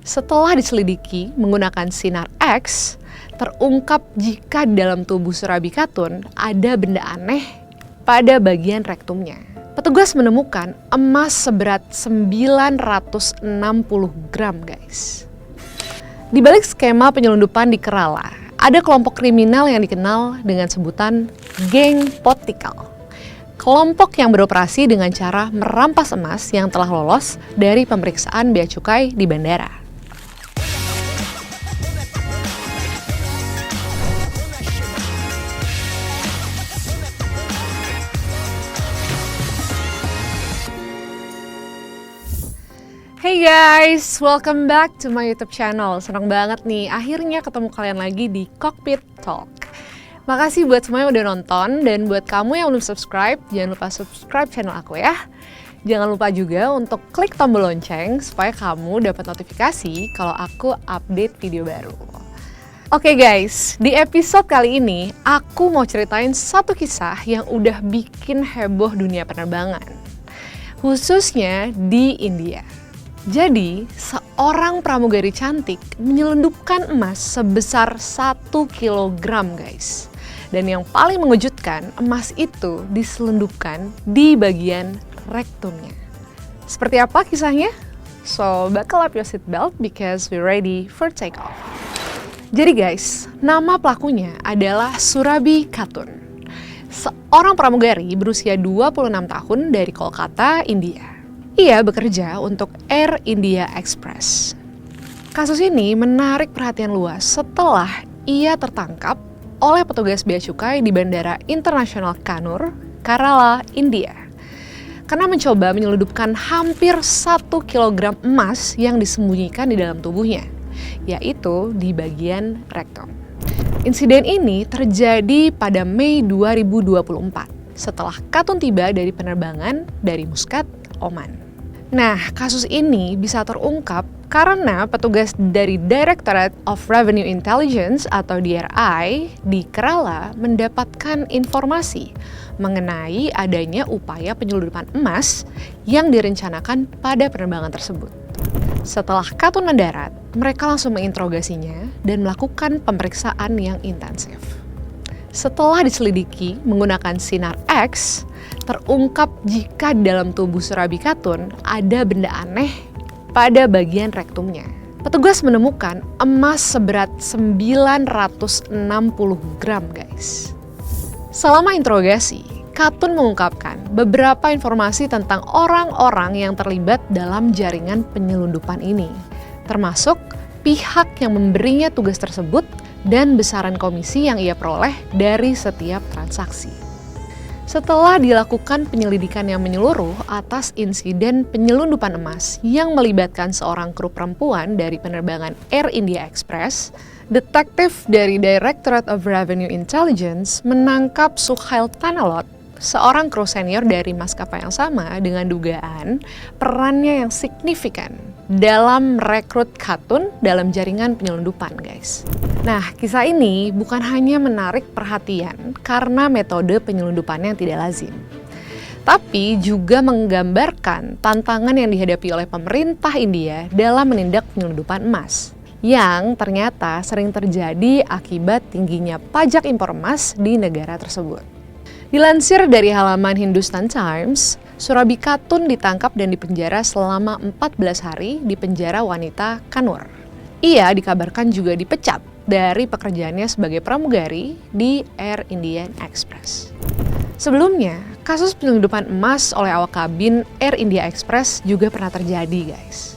Setelah diselidiki menggunakan sinar X, terungkap jika di dalam tubuh Surabi Khatun ada benda aneh pada bagian rektumnya. Petugas menemukan emas seberat 960 gram, guys. Di balik skema penyelundupan di Kerala, ada kelompok kriminal yang dikenal dengan sebutan geng Potikal. Kelompok yang beroperasi dengan cara merampas emas yang telah lolos dari pemeriksaan bea cukai di bandara. Hey guys, welcome back to my YouTube channel. Senang banget nih, akhirnya ketemu kalian lagi di Cockpit Talk. Makasih buat semua yang udah nonton, dan buat kamu yang belum subscribe, jangan lupa subscribe channel aku ya. Jangan lupa juga untuk klik tombol lonceng supaya kamu dapat notifikasi kalau aku update video baru. Oke guys, di episode kali ini aku mau ceritain satu kisah yang udah bikin heboh dunia penerbangan, khususnya di India. Jadi, seorang pramugari cantik menyelundupkan emas sebesar 1 kilogram, guys. Dan yang paling mengejutkan, emas itu diselundupkan di bagian rektumnya. Seperti apa kisahnya? So, buckle up your seatbelt because we're ready for takeoff. Jadi guys, nama pelakunya adalah Surabi Khatun. Seorang pramugari berusia 26 tahun dari Kolkata, India. Ia bekerja untuk Air India Express. Kasus ini menarik perhatian luas setelah ia tertangkap oleh petugas bea cukai di Bandara Internasional Kannur, Kerala, India. Karena mencoba menyelundupkan hampir 1 kilogram emas yang disembunyikan di dalam tubuhnya, yaitu di bagian rektum. Insiden ini terjadi pada Mei 2024 setelah Khatun tiba dari penerbangan dari Muscat, Oman. Nah, kasus ini bisa terungkap karena petugas dari Directorate of Revenue Intelligence atau DRI di Kerala mendapatkan informasi mengenai adanya upaya penyelundupan emas yang direncanakan pada penerbangan tersebut. Setelah Khatun mendarat, mereka langsung menginterogasinya dan melakukan pemeriksaan yang intensif. Setelah diselidiki menggunakan sinar X, terungkap jika di dalam tubuh Surabi Khatun ada benda aneh pada bagian rektumnya. Petugas menemukan emas seberat 960 gram, guys. Selama interogasi, Khatun mengungkapkan beberapa informasi tentang orang-orang yang terlibat dalam jaringan penyelundupan ini, termasuk pihak yang memberinya tugas tersebut dan besaran komisi yang ia peroleh dari setiap transaksi. Setelah dilakukan penyelidikan yang menyeluruh atas insiden penyelundupan emas yang melibatkan seorang kru perempuan dari penerbangan Air India Express, detektif dari Directorate of Revenue Intelligence menangkap Suhail Tanalot, seorang kru senior dari maskapai yang sama dengan dugaan perannya yang signifikan dalam merekrut Khatun dalam jaringan penyelundupan, guys. Nah, kisah ini bukan hanya menarik perhatian karena metode penyelundupannya yang tidak lazim, tapi juga menggambarkan tantangan yang dihadapi oleh pemerintah India dalam menindak penyelundupan emas, yang ternyata sering terjadi akibat tingginya pajak impor emas di negara tersebut. Dilansir dari halaman Hindustan Times, Surabi Khatun ditangkap dan dipenjara selama 14 hari di penjara wanita Kannur. Ia dikabarkan juga dipecat dari pekerjaannya sebagai pramugari di Air Indian Express. Sebelumnya, kasus penyelundupan emas oleh awak kabin Air India Express juga pernah terjadi, guys.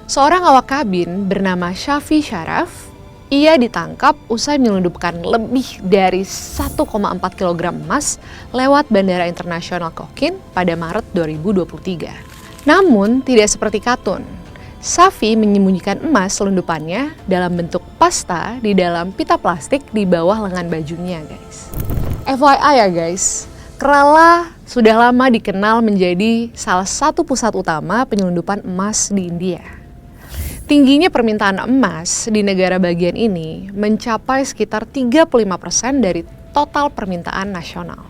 Seorang awak kabin bernama Shafi Sharaf, ia ditangkap usai menyelundupkan lebih dari 1,4 kg emas lewat Bandara Internasional Cochin pada Maret 2023. Namun, tidak seperti Khatun, Shafi menyembunyikan emas selundupannya dalam bentuk pasta di dalam pita plastik di bawah lengan bajunya, guys. FYI ya guys, Kerala sudah lama dikenal menjadi salah satu pusat utama penyelundupan emas di India. Tingginya permintaan emas di negara bagian ini mencapai sekitar 35% dari total permintaan nasional.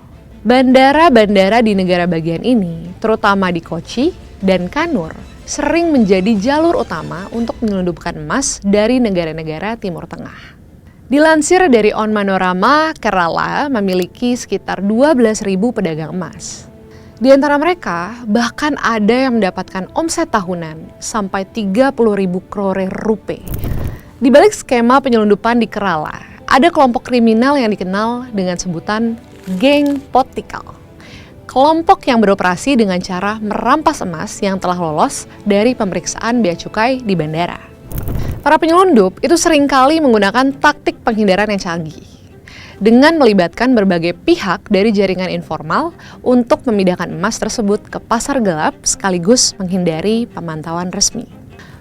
Bandara-bandara di negara bagian ini, terutama di Kochi dan Kannur, sering menjadi jalur utama untuk menyelundupkan emas dari negara-negara Timur Tengah. Dilansir dari On Manorama, Kerala memiliki sekitar 12.000 pedagang emas. Di antara mereka, bahkan ada yang mendapatkan omset tahunan sampai 30.000 crore rupiah. Di balik skema penyelundupan di Kerala, ada kelompok kriminal yang dikenal dengan sebutan Geng Potikal. Kelompok yang beroperasi dengan cara merampas emas yang telah lolos dari pemeriksaan bea cukai di bandara. Para penyelundup itu seringkali menggunakan taktik penghindaran yang canggih dengan melibatkan berbagai pihak dari jaringan informal untuk memindahkan emas tersebut ke pasar gelap sekaligus menghindari pemantauan resmi.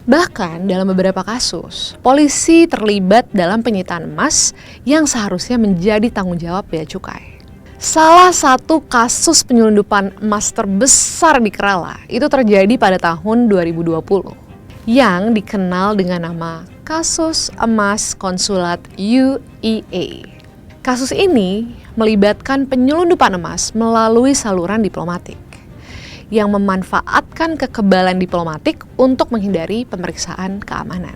Bahkan dalam beberapa kasus, polisi terlibat dalam penyitaan emas yang seharusnya menjadi tanggung jawab bea cukai. Salah satu kasus penyelundupan emas terbesar di Kerala itu terjadi pada tahun 2020. Yang dikenal dengan nama Kasus Emas Konsulat UEA. Kasus ini melibatkan penyelundupan emas melalui saluran diplomatik yang memanfaatkan kekebalan diplomatik untuk menghindari pemeriksaan keamanan.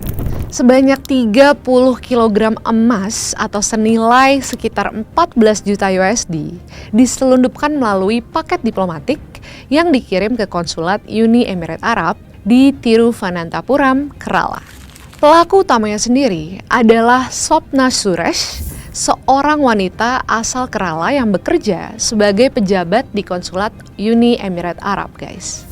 Sebanyak 30 kg emas atau senilai sekitar 14 juta USD diselundupkan melalui paket diplomatik yang dikirim ke konsulat Uni Emirat Arab di Tiruvananthapuram, Kerala. Pelaku utamanya sendiri adalah Swapna Suresh, seorang wanita asal Kerala yang bekerja sebagai pejabat di konsulat Uni Emirat Arab, guys.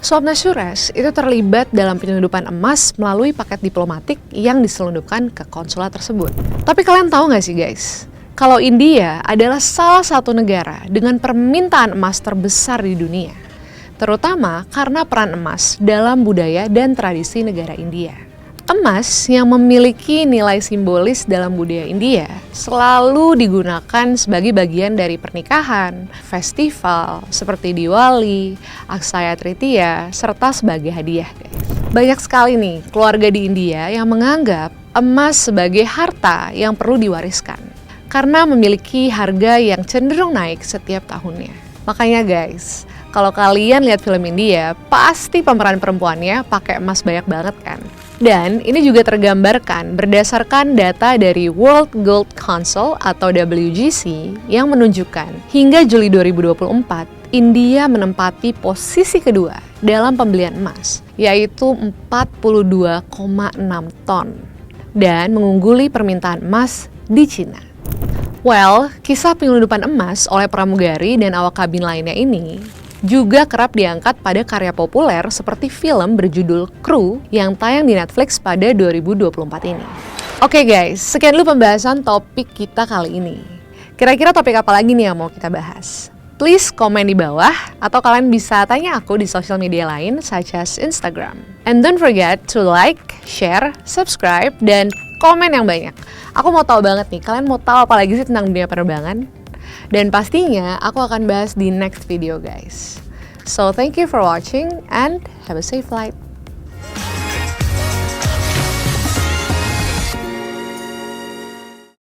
Swapna Suresh itu terlibat dalam penyelundupan emas melalui paket diplomatik yang diselundupkan ke konsulat tersebut. Tapi kalian tahu nggak sih, guys? Kalau India adalah salah satu negara dengan permintaan emas terbesar di dunia. Terutama karena peran emas dalam budaya dan tradisi negara India. Emas yang memiliki nilai simbolis dalam budaya India selalu digunakan sebagai bagian dari pernikahan, festival seperti Diwali, Akshaya Tritiya, serta sebagai hadiah. Banyak sekali nih keluarga di India yang menganggap emas sebagai harta yang perlu diwariskan karena memiliki harga yang cenderung naik setiap tahunnya. Makanya guys, kalau kalian lihat film India, pasti pemeran perempuannya pakai emas banyak banget kan? Dan ini juga tergambarkan berdasarkan data dari World Gold Council atau WGC yang menunjukkan hingga Juli 2024, India menempati posisi kedua dalam pembelian emas, yaitu 42,6 ton, dan mengungguli permintaan emas di Cina. Well, kisah penyelundupan emas oleh pramugari dan awak kabin lainnya ini juga kerap diangkat pada karya populer seperti film berjudul Crew yang tayang di Netflix pada 2024 ini. Oke guys, sekian dulu pembahasan topik kita kali ini. Kira-kira topik apa lagi nih yang mau kita bahas? Please komen di bawah atau kalian bisa tanya aku di sosial media lain such as Instagram. And don't forget to like, share, subscribe, dan komen yang banyak. Aku mau tahu banget nih, kalian mau tahu apa lagi sih tentang dunia penerbangan? Dan pastinya aku akan bahas di next video guys. So thank you for watching and have a safe flight.